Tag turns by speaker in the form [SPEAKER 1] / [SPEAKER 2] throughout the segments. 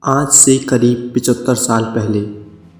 [SPEAKER 1] आज से करीब 75 साल पहले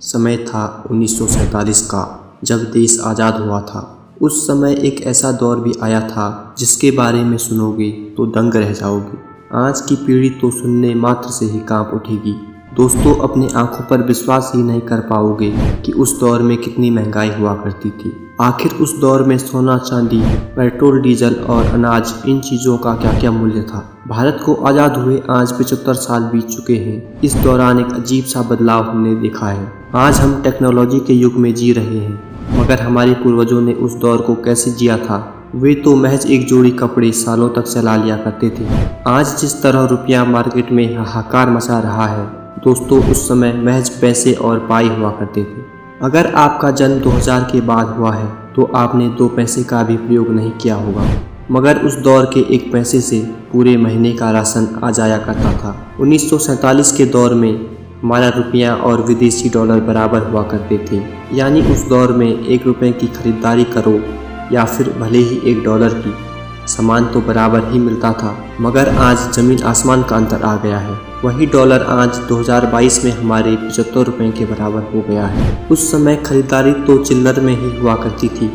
[SPEAKER 1] समय था 1947 का, जब देश आज़ाद हुआ था। उस समय एक ऐसा दौर भी आया था जिसके बारे में सुनोगे तो दंग रह जाओगे। आज की पीढ़ी तो सुनने मात्र से ही कांप उठेगी। दोस्तों, अपनी आंखों पर विश्वास ही नहीं कर पाओगे कि उस दौर में कितनी महंगाई हुआ करती थी। आखिर उस दौर में सोना, चांदी, पेट्रोल, डीजल और अनाज, इन चीज़ों का क्या क्या मूल्य था। भारत को आज़ाद हुए आज 75 साल बीत चुके हैं। इस दौरान एक अजीब सा बदलाव हमने देखा है। आज हम टेक्नोलॉजी के युग में जी रहे हैं, मगर हमारे पूर्वजों ने उस दौर को कैसे जिया था। वे तो महज एक जोड़ी कपड़े सालों तक चला लिया करते थे। आज जिस तरह रुपया मार्केट में हाहाकार मचा रहा है, दोस्तों, उस समय महज पैसे और पाई हुआ करते थे। अगर आपका जन्म 2000 के बाद हुआ है तो आपने 2 पैसे का भी प्रयोग नहीं किया होगा, मगर उस दौर के 1 पैसे से पूरे महीने का राशन आ जाया करता था। 1947 के दौर में हमारा रुपया और विदेशी डॉलर बराबर हुआ करते थे। यानी उस दौर में 1 रुपये की खरीदारी करो या फिर भले ही 1 डॉलर की, सामान तो बराबर ही मिलता था। मगर आज ज़मीन आसमान का अंतर आ गया है। वही डॉलर आज 2022 में हमारे 75 रुपये के बराबर हो गया है। उस समय खरीदारी तो चिल्लर में ही हुआ करती थी।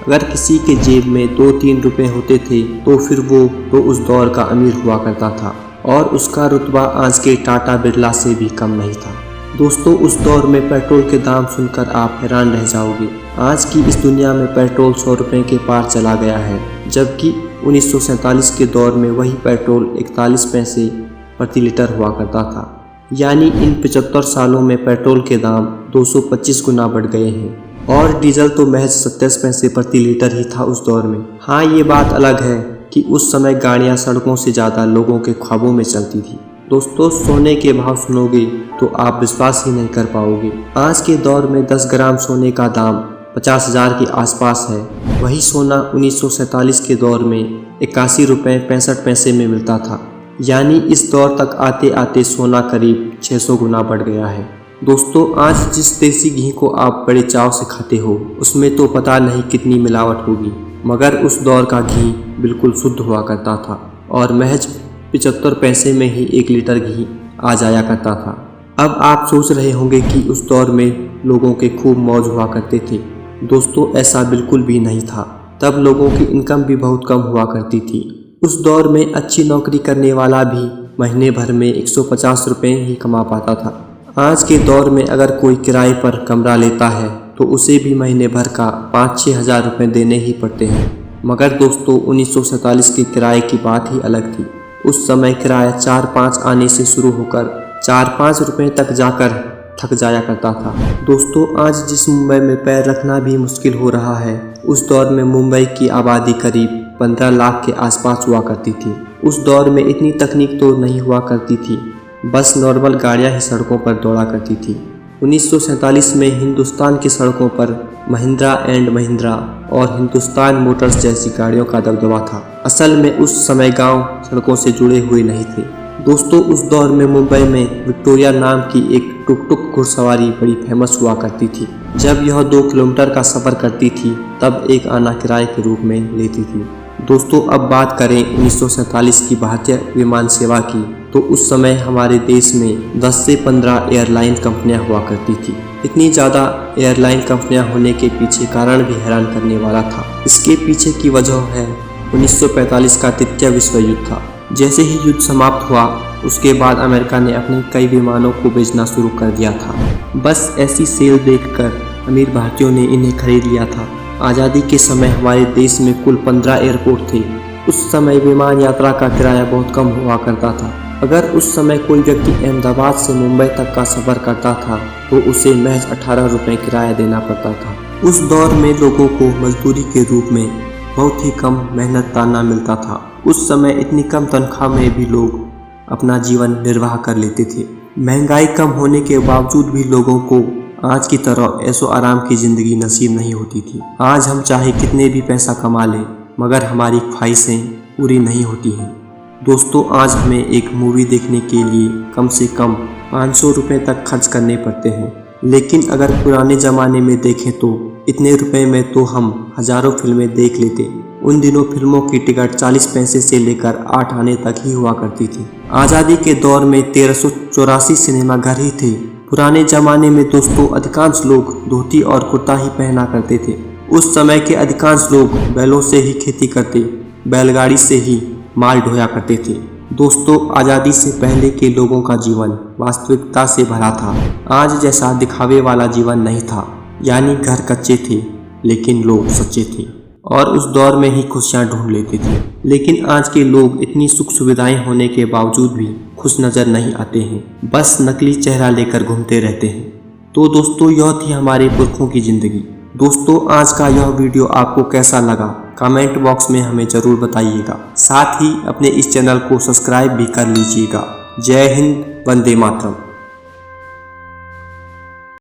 [SPEAKER 1] अगर किसी के जेब में 2-3 रुपये होते थे तो फिर वो तो उस दौर का अमीर हुआ करता था, और उसका रुतबा आज के टाटा बिरला से भी कम नहीं था। दोस्तों, उस दौर में पेट्रोल के दाम सुनकर आप हैरान रह जाओगे। आज की इस दुनिया में पेट्रोल 100 रुपये के पार चला गया है, जबकि 1947 के दौर में वही पेट्रोल 41 पैसे प्रति लीटर हुआ करता था। यानी इन 75 सालों में पेट्रोल के दाम 225 गुना बढ़ गए हैं, और डीजल तो महज 27 पैसे प्रति लीटर ही था उस दौर में। हाँ, ये बात अलग है कि उस समय गाड़ियाँ सड़कों से ज़्यादा लोगों के ख्वाबों में चलती थी। दोस्तों, सोने के भाव सुनोगे तो आप विश्वास ही नहीं कर पाओगे। आज के दौर में 10 ग्राम सोने का दाम 50,000 के आसपास है। वही सोना 1947 के दौर में 81 रुपये 65 पैसे में मिलता था। यानी इस दौर तक आते आते सोना करीब 600 गुना बढ़ गया है। दोस्तों, आज जिस देसी घी को आप बड़े चाव से खाते हो, उसमें तो पता नहीं कितनी मिलावट होगी, मगर उस दौर का घी बिल्कुल शुद्ध हुआ करता था, और महज 75 पैसे में ही 1 लीटर घी आ जाया करता था। अब आप सोच रहे होंगे कि उस दौर में लोगों के खूब मौज हुआ करते थे। दोस्तों, ऐसा बिल्कुल भी नहीं था। तब लोगों की इनकम भी बहुत कम हुआ करती थी। उस दौर में अच्छी नौकरी करने वाला भी महीने भर में 150 रुपये ही कमा पाता था। आज के दौर में अगर कोई किराए पर कमरा लेता है तो उसे भी महीने भर का 5-6 हज़ार रुपये देने ही पड़ते हैं। मगर दोस्तों, 1947 के किराए की बात ही अलग थी। उस समय किराया 4-5 आने से शुरू होकर 4-5 रुपये तक जाकर थक जाया करता था। दोस्तों, आज जिस मुंबई में पैर रखना भी मुश्किल हो रहा है, उस दौर में मुंबई की आबादी करीब 15 लाख के आसपास हुआ करती थी। उस दौर में इतनी तकनीक तो नहीं हुआ करती थी, बस नॉर्मल गाड़ियां ही सड़कों पर दौड़ा करती थी। 1947 में हिंदुस्तान की सड़कों पर महिंद्रा एंड महिंद्रा और हिंदुस्तान मोटर्स जैसी गाड़ियों का दबदबा था। असल में उस समय गांव सड़कों से जुड़े हुए नहीं थे। दोस्तों, उस दौर में मुंबई में विक्टोरिया नाम की एक टुक-टुक घुड़सवारी बड़ी फेमस हुआ करती थी। जब यह 2 किलोमीटर का सफ़र करती थी तब 1 आना किराए के रूप में लेती थी। दोस्तों, अब बात करें 1947 की भारतीय विमान सेवा की, तो उस समय हमारे देश में 10 से 15 एयरलाइन कंपनियां हुआ करती थी। इतनी ज़्यादा एयरलाइन कंपनियां होने के पीछे कारण भी हैरान करने वाला था। इसके पीछे की वजह है 1945 का तृतीय विश्व युद्ध था। जैसे ही युद्ध समाप्त हुआ, उसके बाद अमेरिका ने अपने कई विमानों को बेचना शुरू कर दिया था। बस ऐसी सेल देखकर अमीर भारतीयों ने इन्हें खरीद लिया था। आज़ादी के समय हमारे देश में कुल 15 एयरपोर्ट थे। उस समय विमान यात्रा का किराया बहुत कम हुआ करता था। अगर उस समय कोई व्यक्ति अहमदाबाद से मुंबई तक का सफ़र करता था तो उसे महज 18 रुपये किराया देना पड़ता था। उस दौर में लोगों को मजदूरी के रूप में बहुत ही कम मेहनत ताना मिलता था। उस समय इतनी कम तनख्वाह में भी लोग अपना जीवन निर्वाह कर लेते थे। महंगाई कम होने के बावजूद भी लोगों को आज की तरह ऐशो आराम की ज़िंदगी नसीब नहीं होती थी। आज हम चाहे कितने भी पैसा कमा लें, मगर हमारी ख्वाहिशें पूरी नहीं होती हैं। दोस्तों, आज हमें एक मूवी देखने के लिए कम से कम 500 रुपये तक खर्च करने पड़ते हैं, लेकिन अगर पुराने ज़माने में देखें तो इतने रुपए में तो हम हजारों फिल्में देख लेते। उन दिनों फिल्मों की टिकट 40 पैसे से लेकर 8 आने तक ही हुआ करती थी। आज़ादी के दौर में 1384 सिनेमाघर ही थे। पुराने जमाने में दोस्तों अधिकांश लोग धोती और कुर्ता ही पहना करते थे। उस समय के अधिकांश लोग बैलों से ही खेती करते, बैलगाड़ी से ही माल ढोया करते थे। दोस्तों आज़ादी से पहले के लोगों का जीवन वास्तविकता से भरा था। आज जैसा दिखावे वाला जीवन नहीं था, यानी घर कच्चे थे लेकिन लोग सच्चे थे और उस दौर में ही खुशियाँ ढूंढ लेते थे। लेकिन आज के लोग इतनी सुख सुविधाएं होने के बावजूद भी खुश नज़र नहीं आते हैं, बस नकली चेहरा लेकर घूमते रहते हैं। तो दोस्तों यह थी हमारे पुरखों की ज़िंदगी। दोस्तों आज का यह वीडियो आपको कैसा लगा कमेंट बॉक्स में हमें ज़रूर बताइएगा। साथ ही अपने इस चैनल को सब्सक्राइब भी कर लीजिएगा। जय हिंद, वंदे मातरम।